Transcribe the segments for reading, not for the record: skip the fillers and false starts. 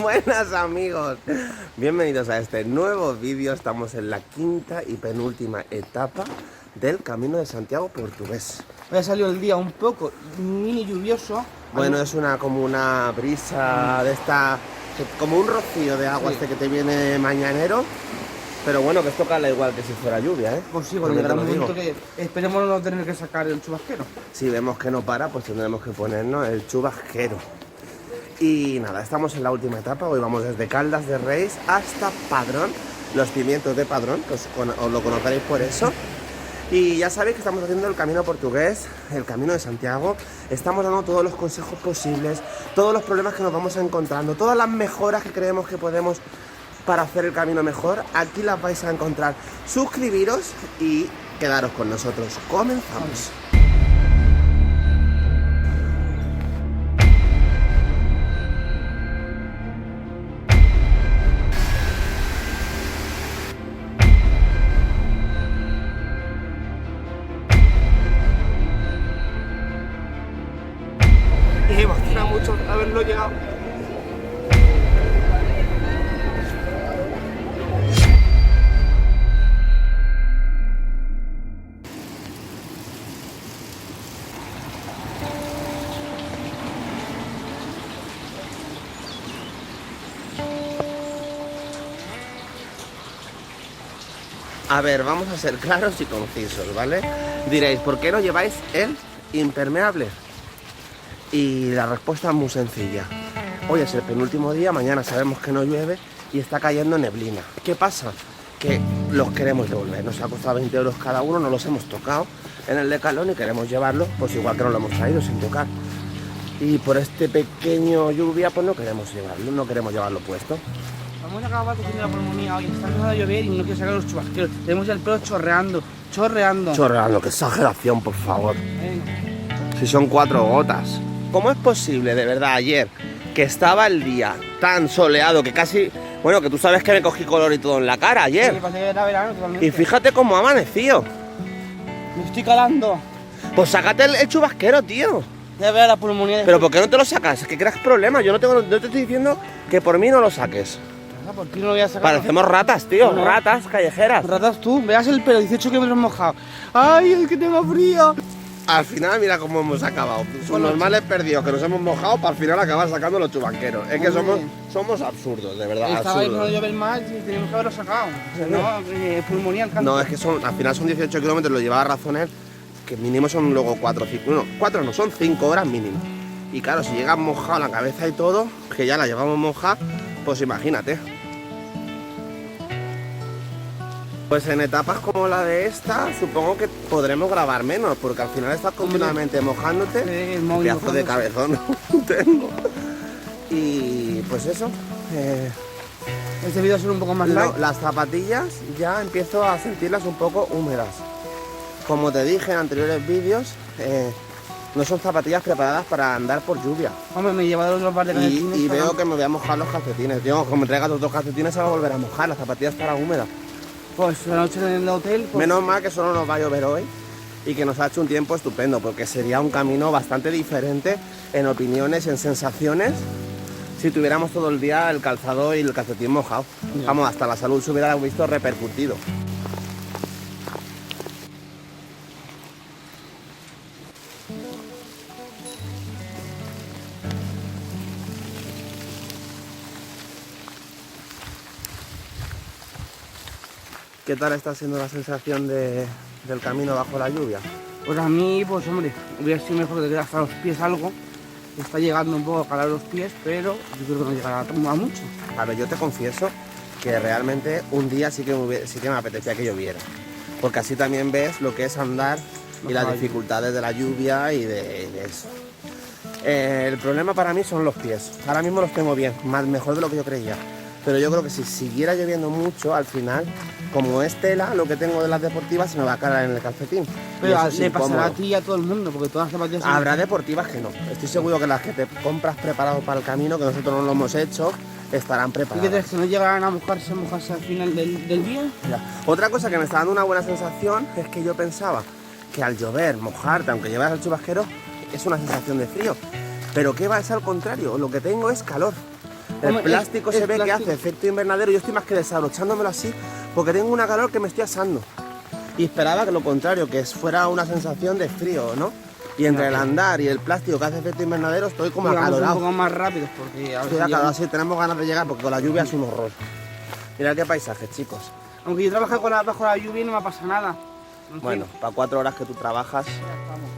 Buenas amigos, bienvenidos a este nuevo vídeo. Estamos en la quinta y penúltima etapa del Camino de Santiago portugués. Hoy ha salido el día un poco mini lluvioso. Bueno, es como una brisa de esta, como un rocío de agua que te viene mañanero. Pero bueno, que esto cala igual que si fuera lluvia, ¿eh? Pues sí, cuando llegará un momento que esperemos no tener que sacar el chubasquero. Si vemos que no para, pues tendremos que ponernos el chubasquero. Y nada, estamos en la última etapa. Hoy vamos desde Caldas de Reis hasta Padrón, los pimientos de Padrón, que os lo conoceréis por eso. Y ya sabéis que estamos haciendo el camino portugués, el camino de Santiago. Estamos dando todos los consejos posibles, todos los problemas que nos vamos encontrando, todas las mejoras que creemos que podemos para hacer el camino mejor. Aquí las vais a encontrar. Suscribiros y quedaros con nosotros. Comenzamos. Y me emociona mucho haberlo llegado. A ver, vamos a ser claros y concisos, ¿vale? Diréis, ¿por qué no lleváis el impermeable? Y la respuesta es muy sencilla. Hoy es el penúltimo día, mañana sabemos que no llueve y está cayendo neblina. ¿Qué pasa? Que los queremos devolver. Nos ha costado 20 euros cada uno, no los hemos tocado en el Decathlon y queremos llevarlo, pues igual que no lo hemos traído sin tocar. Y por este pequeño lluvia, pues no queremos llevarlo puesto. Vamos a acabar cogiendo la pulmonía hoy. Está empezando a llover y no quiero sacar los chubasqueros. Tenemos el pelo chorreando. Chorreando, qué exageración, por favor. Si son 4 gotas. ¿Cómo es posible, de verdad, ayer, que estaba el día tan soleado que casi... Bueno, que tú sabes que me cogí color y todo en la cara ayer. Sí, parece que era verano totalmente. Y fíjate cómo ha amanecido. Me estoy calando. Pues sácate el chubasquero, tío. Ya veo la pulmonía. ¿Pero por qué no te lo sacas? Es que creas problemas. Yo no te estoy diciendo que por mí no lo saques. ¿Por qué no lo voy a sacar? Parecemos ratas, tío. No. Ratas callejeras. Ratas tú. Veas el pelo, 18 kilómetros mojado. ¡Ay, es que tengo frío! Al final, mira cómo hemos acabado. Son normales perdidos que nos hemos mojado para al final acabar sacando los chubasqueros. Es que somos absurdos, de verdad. Estaba ahí no llover más y tenemos que haberlo sacado. No, pulmonía al canto. No, es que al final son 18 kilómetros, lo llevaba a razón él, que mínimo son luego 4 o 5. Bueno, 4 no, son 5 horas mínimo. Y claro, si llega mojado la cabeza y todo, que ya la llevamos mojada, pues imagínate. Pues en etapas como la de esta, supongo que podremos grabar menos, porque al final estás continuamente mojándote. Sí, pedazo de cabezón tengo. Y pues eso. Este vídeo va a ser un poco más largo. Las zapatillas ya empiezo a sentirlas un poco húmedas. Como te dije en anteriores vídeos, no son zapatillas preparadas para andar por lluvia. Hombre, me he llevado otro par de calcetines. Y veo que me voy a mojar los calcetines. Digo, como me traigas los 2 calcetines se va a volver a mojar, las zapatillas estarán húmedas. Pues la noche en el hotel... Pues... Menos mal que solo nos va a llover hoy y que nos ha hecho un tiempo estupendo, porque sería un camino bastante diferente en opiniones, en sensaciones, si tuviéramos todo el día el calzado y el calcetín mojado. Yeah. Vamos, hasta la salud se hubiera visto repercutido. ¿Qué tal está siendo la sensación del camino bajo la lluvia? Pues a mí, pues hombre, hubiera sido mejor que te hasta los pies algo. Está llegando un poco a calar los pies, pero yo creo que no llegará a mucho. A ver, yo te confieso que realmente un día sí que me apetecía que lloviera. Porque así también ves lo que es andar y las dificultades de la lluvia y de eso. El problema para mí son los pies. Ahora mismo los tengo bien, mejor de lo que yo creía. Pero yo creo que si siguiera lloviendo mucho, al final, como es tela, lo que tengo de las deportivas se me va a caer en el calcetín. Pero le pasará a ti y a todo el mundo, porque todas las zapatillas... Habrá deportivas que no. Estoy seguro que las que te compras preparados para el camino, que nosotros no lo hemos hecho, estarán preparadas. ¿Y qué crees, que no llegarán a mojarse al final del día? Ya. Otra cosa que me está dando una buena sensación es que yo pensaba que al llover, mojarte, aunque llevas el chubasquero, es una sensación de frío. Pero ¿qué va? Es al contrario, lo que tengo es calor. El Hombre, plástico es se ve que plástico. hace efecto invernadero. Yo estoy más que desabrochándolo así porque tengo una calor que me estoy asando. Y esperaba que lo contrario, que fuera una sensación de frío, ¿no? Y entre el andar y el plástico que hace efecto invernadero estoy como Y vamos un acalorado. poco más rápidos porque a ver Estoy si acalorado, llegamos. sí, tenemos ganas de llegar porque con la lluvia es un horror. Mirad qué paisaje, chicos. Aunque yo trabajo bajo la lluvia y no me pasa nada. En fin, Bueno, para 4 horas que tú trabajas. ya estamos.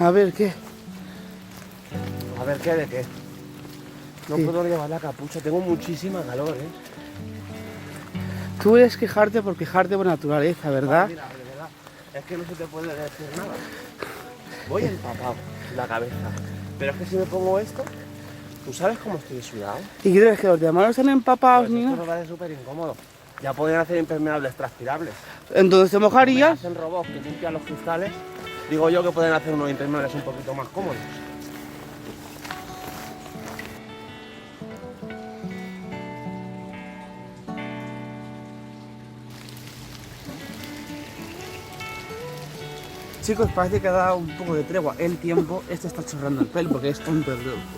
A ver, ¿qué? A ver, ¿qué de qué? No Sí. puedo llevar la capucha, tengo muchísima calor, ¿eh? Tú eres quejarte por quejarte por naturaleza, ¿verdad? Mira, de verdad, es que no se te puede decir nada. Voy empapado la cabeza. Pero es que si me pongo esto, ¿tú sabes cómo estoy sudado? ¿Y qué crees que los demás no están empapados Pues ni esto nada? me parece súper incómodo. Ya podrían hacer impermeables transpirables. Entonces te Me mojarías. hacen robots que limpian los cristales. Digo yo que pueden hacer unos impermeables un poquito más cómodos. Chicos, parece que ha dado un poco de tregua el tiempo. Este está chorrando el pelo porque es tonto.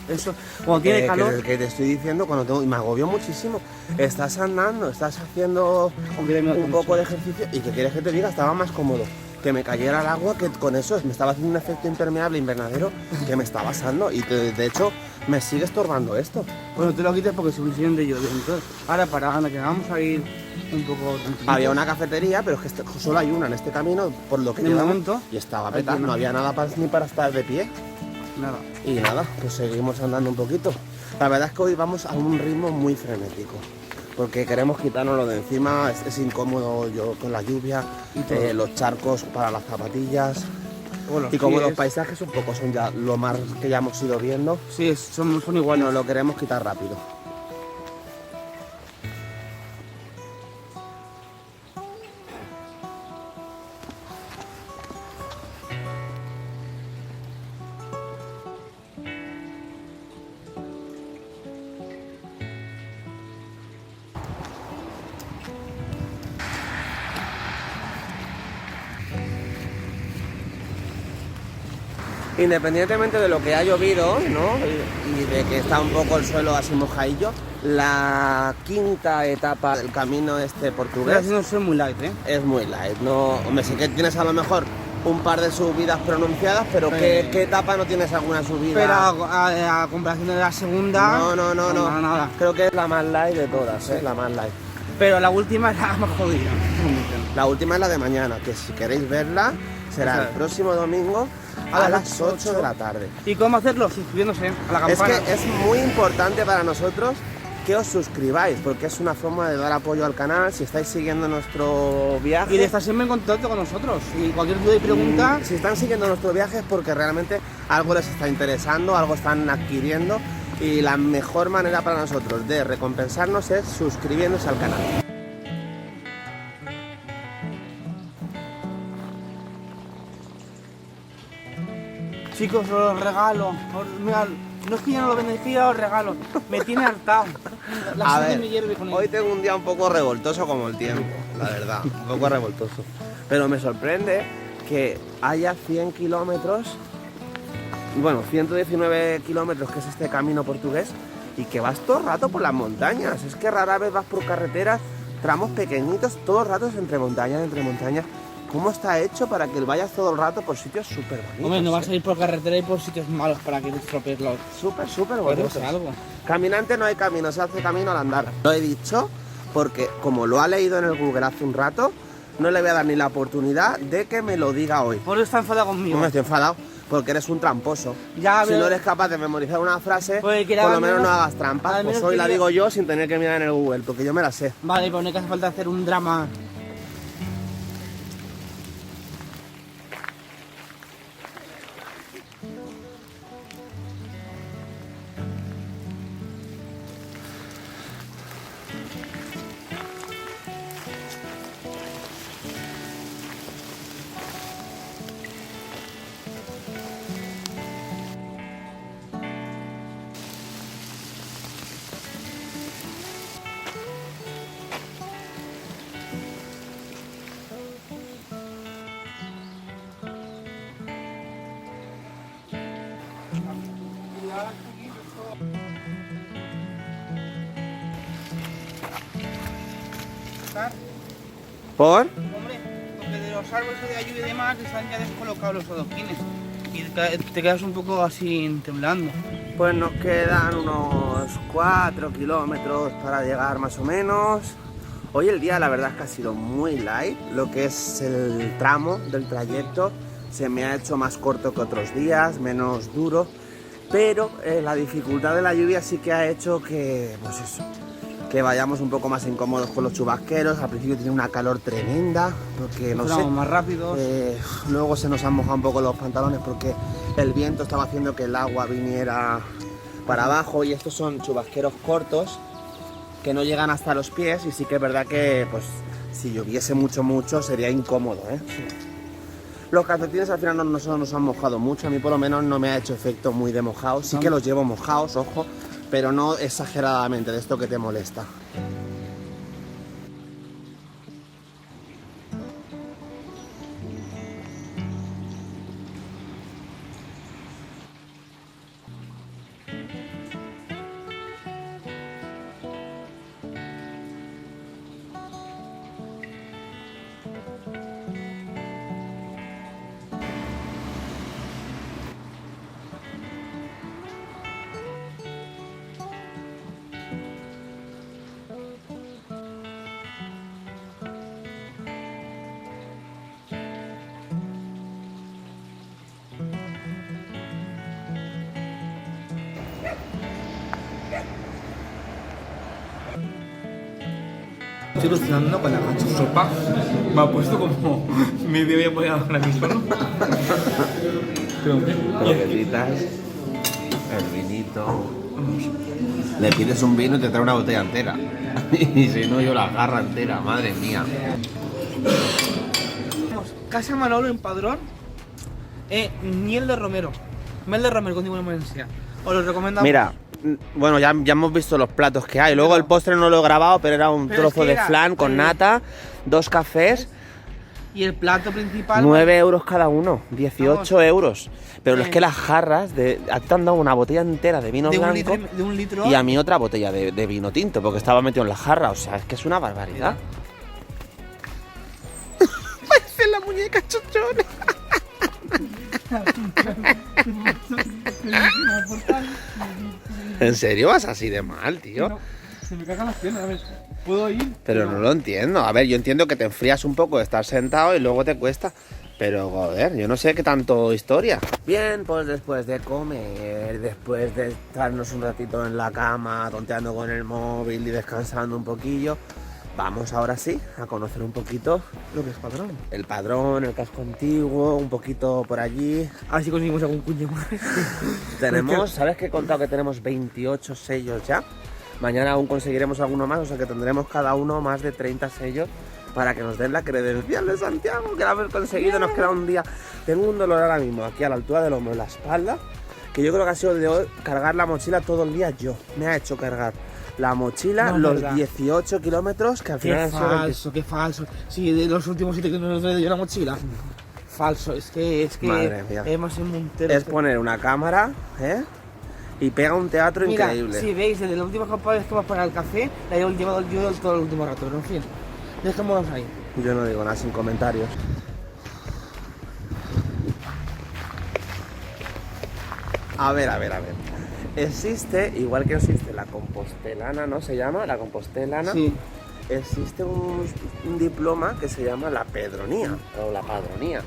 Eso, cuando tiene calor. Que te estoy diciendo cuando tengo. Y me agobió muchísimo. Estás andando, estás haciendo un poco de ejercicio. ¿Y que quieres que te diga? Estaba más cómodo que me cayera el agua que con eso. Me estaba haciendo un efecto impermeable invernadero que me estaba asando. Y de hecho, me sigue estorbando esto. Bueno, te lo quites porque suficiente yo dentro. Ahora para anda, que vamos a ir un poco tranquilitos. Había una cafetería, pero es que solo hay una en este camino, por lo que De llevamos, momento, y estaba aquí petada, no. no había nada ni para estar de pie. Nada. Y nada, pues seguimos andando un poquito. La verdad es que hoy vamos a un ritmo muy frenético, porque queremos quitárnoslo de encima, es incómodo yo con la lluvia, Y todo. los charcos para las zapatillas, O los y como pies. los paisajes un poco son ya lo más que ya hemos ido viendo, Sí, son iguales. nos lo queremos quitar rápido. Independientemente de lo que ha llovido, ¿no? Y de que está un poco el suelo así mojadillo, la quinta etapa del camino este Pero portugués así no soy muy light, ¿eh? es muy light. No, hombre, sí que tienes a lo mejor un par de subidas pronunciadas, pero ¿qué etapa no tienes alguna subida? Pero a comparación de la segunda. No. Nada. Creo que es la más light de todas, la más light. Pero la última es la más jodida. La última es la de mañana, que si queréis verla será Esa el es. próximo domingo a las 8 de la tarde. ¿Y cómo hacerlo? Suscribiéndose a la Es campana. que es muy importante para nosotros que os suscribáis, porque es una forma de dar apoyo al canal. Si estáis siguiendo nuestro viaje, Y de estar siempre en contacto con nosotros. Y cualquier duda y pregunta. si están siguiendo nuestro viaje es porque realmente algo les está interesando, algo están adquiriendo, y la mejor manera para nosotros de recompensarnos es suscribiéndose al canal. Chicos, os regalo. Mira, no es que ya no lo venden, es que ya os regalo. Me tiene hartado. La A sangre ver, me hierve con él. hoy tengo un día un poco revoltoso como el tiempo, la verdad, un poco revoltoso. Pero me sorprende que haya 100 kilómetros, bueno, 119 kilómetros, que es este camino portugués, y que vas todo el rato por las montañas. Es que rara vez vas por carreteras, tramos pequeñitos, todo el rato es entre montañas, entre montañas. ¿Cómo está hecho para que vayas todo el rato por sitios súper bonitos? Hombre, no vas a ir por carretera y por sitios malos para que te estropees los. Súper Puede bonitos. ser algo. Caminante no hay camino, se hace camino al andar. Lo he dicho porque como lo ha leído en el Google hace un rato, no le voy a dar ni la oportunidad de que me lo diga hoy. Por eso está enfadado conmigo. No me estoy enfadado porque eres un tramposo. Ya, Si pero- no eres capaz de memorizar una frase, Pues que por al lo menos no menos- hagas trampas. al Pues menos hoy que la yo- digo yo sin tener que mirar en el Google, porque yo me la sé. Vale, pero no hay que hace falta hacer un drama. ¿Por? Hombre, porque de los árboles de la lluvia y demás están ya descolocados los adoquines. Y te quedas un poco así temblando. Pues nos quedan unos 4 kilómetros para llegar más o menos. Hoy el día la verdad es que ha sido muy light, lo que es el tramo del trayecto se me ha hecho más corto que otros días, menos duro, pero la dificultad de la lluvia sí que ha hecho que, pues eso, que vayamos un poco más incómodos con los chubasqueros. Al principio tenía una calor tremenda, porque no sé, más rápidos. Luego se nos han mojado un poco los pantalones porque el viento estaba haciendo que el agua viniera para abajo, y estos son chubasqueros cortos que no llegan hasta los pies, y sí que es verdad que pues si lloviese mucho sería incómodo, ¿eh? Sí. Los calcetines al final no nos han mojado mucho, a mí por lo menos no me ha hecho efecto muy de mojados, sí que los llevo mojados, ojo, pero no exageradamente, de esto que te molesta. Estoy cocinando con la sopa. Me ha puesto como medio voy a poner ahora mismo, ¿no? Croquetitas, el vinito. Le pides un vino y te trae una botella entera. Y si no, yo la garra entera, madre mía. Casa Manolo en Padrón, miel de romero. Miel de romero con dimulancia. Os lo recomendamos. Mira, bueno, ya hemos visto los platos que hay. Luego el postre no lo he grabado, pero era un trozo de flan con nata, 2 cafés. Y el plato principal... 9 euros cada uno, 18 euros. Pero es que las jarras, a ti te han dado una botella entera de vino blanco de un litro y a mí otra botella de vino tinto, porque estaba metido en la jarra. O sea, es que es una barbaridad. Parece la muñeca chochona. ¿En serio vas así de mal, tío? No, se me cagan las piernas, a ver, ¿puedo ir? Pero no lo entiendo. A ver, yo entiendo que te enfrías un poco de estar sentado y luego te cuesta. Pero, joder, yo no sé qué tanto historia. Bien, pues después de comer, después de estarnos un ratito en la cama, tonteando con el móvil y descansando un poquillo, vamos ahora sí a conocer un poquito Lo que es Padrón. el Padrón, el casco antiguo, un poquito por allí. A ver si conseguimos algún cuño más. Tenemos, ¿sabes que he contado que tenemos 28 sellos ya? Mañana aún conseguiremos alguno más, o sea que tendremos cada uno más de 30 sellos para que nos den la credencial de Santiago, que la hemos conseguido. Nos queda un día. Tengo un dolor ahora mismo aquí a la altura del hombro, en la espalda, que yo creo que ha sido de hoy cargar la mochila todo el día yo. Me ha hecho cargar la mochila los verdad. 18 kilómetros que al final han sido 20. Qué falso. Sí, de los últimos 7 que nos dio la mochila. Falso, es que Madre mía. hemos montero. Es poner una cámara, ¿eh? Y pega un teatro increíble. Si veis, desde la última campaña que vas para el café, la he llevado yo todo el último rato, pero en fin, dejémonos ahí. Yo no digo nada sin comentarios. A ver. Existe, igual que existe la compostelana, ¿no? Se llama la compostelana. Sí. Existe un diploma que se llama la pedronía o la padronía.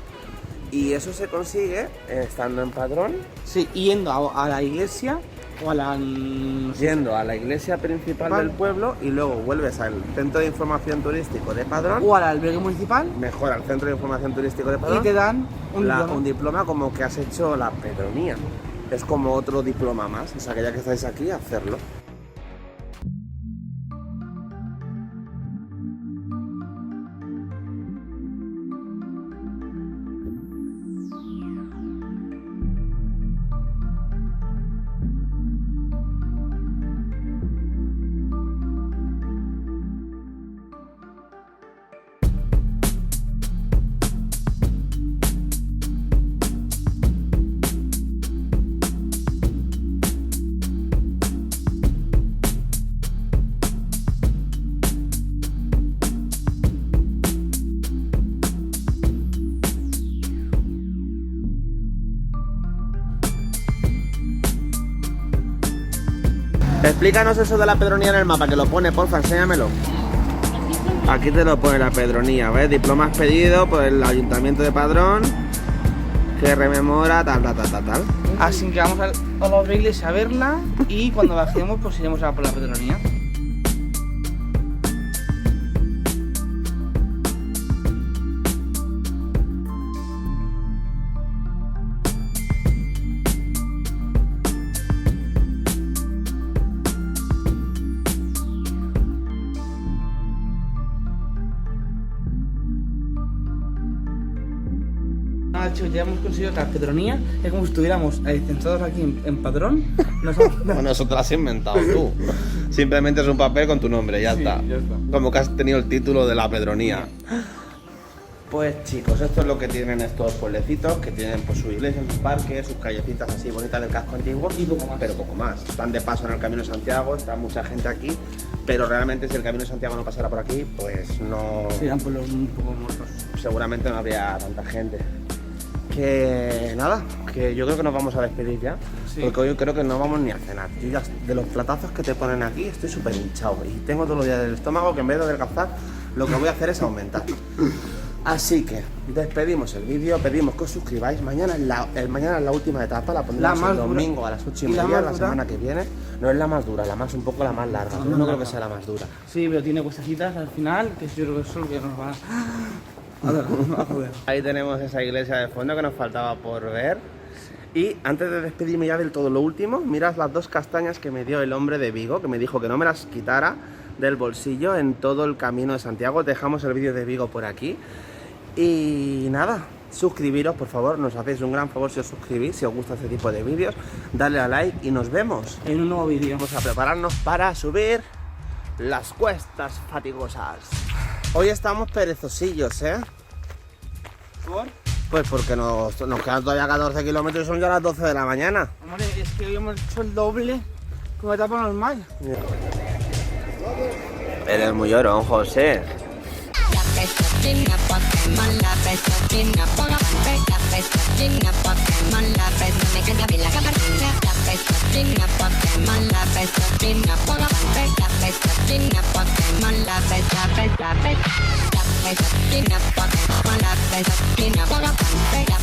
Y eso se consigue estando en Padrón, Sí, yendo a la iglesia o a la... yendo a la iglesia principal del pueblo y luego vuelves al centro de información turístico de Padrón, o al albergue municipal mejor al centro de información turístico de Padrón, y te dan un diploma como que has hecho la pedronía. Es como otro diploma más, o sea que ya que estáis aquí, hacerlo. Explícanos eso de la Pedronía en el mapa, que lo pone, porfa, enséñamelo. Aquí te lo pone la Pedronía, ¿ves? Diploma expedido por el Ayuntamiento de Padrón, que rememora tal. Así que vamos a la iglesia a verla y cuando bajemos pues iremos a por la Pedronía. Nada, chicos, ya hemos conseguido que la Pedronía es como si estuviéramos sentados aquí en Padrón. Bueno, eso te lo has inventado tú. Simplemente es un papel con tu nombre, ya Sí, está. ya está. Como que has tenido el título de la Pedronía. Pues chicos, esto es lo que tienen estos pueblecitos, que tienen pues su iglesia, sus parques, sus callecitas así bonitas del casco antiguo, Y poco más. pero poco más. Están de paso en el Camino de Santiago, está mucha gente aquí, pero realmente si el Camino de Santiago no pasara por aquí, pues no... Serían pueblos un poco muertos. seguramente no habría tanta gente. Que nada, que yo creo que nos vamos a despedir ya, Sí. porque hoy creo que no vamos ni a cenar. Yo ya de los platazos que te ponen aquí estoy súper hinchado y tengo todos los días del estómago que en vez de adelgazar lo que voy a hacer es aumentar. Así que despedimos el vídeo, pedimos que os suscribáis. Mañana es la última etapa, la pondremos La más el dura. domingo a las 8:30 ¿Y la más la dura? semana que viene. No es la más dura, un poco la más larga. Yo no creo que sea la más dura. Sí, pero tiene cuestecitas al final, que yo creo que eso es lo que nos va a joder. Ahí tenemos esa iglesia de fondo que nos faltaba por ver. Y antes de despedirme ya del todo lo último, mirad las 2 castañas que me dio el hombre de Vigo, que me dijo que no me las quitara del bolsillo en todo el Camino de Santiago. Dejamos el vídeo de Vigo por aquí. Y nada, suscribiros por favor, nos hacéis un gran favor si os suscribís, si os gusta este tipo de vídeos. Dale a like y nos vemos En un nuevo vídeo. Vamos a prepararnos para subir las cuestas fatigosas. Hoy estamos perezosillos, ¿eh? ¿Por? Pues porque nos quedan todavía 14 kilómetros y son ya las 12 de la mañana. Hombre, es que hoy hemos hecho el doble con etapa normal. Eres muy llorón, José. La pesotina Pokémon, la pesotina Pokémon, la pesotina Pokémon, la pesotina, me queda bien la camarilla. La pesotina Pokémon, la pesotina Pokémon, la pesotina Pokémon, la pesotina Pokémon, la pesotina Pokémon, la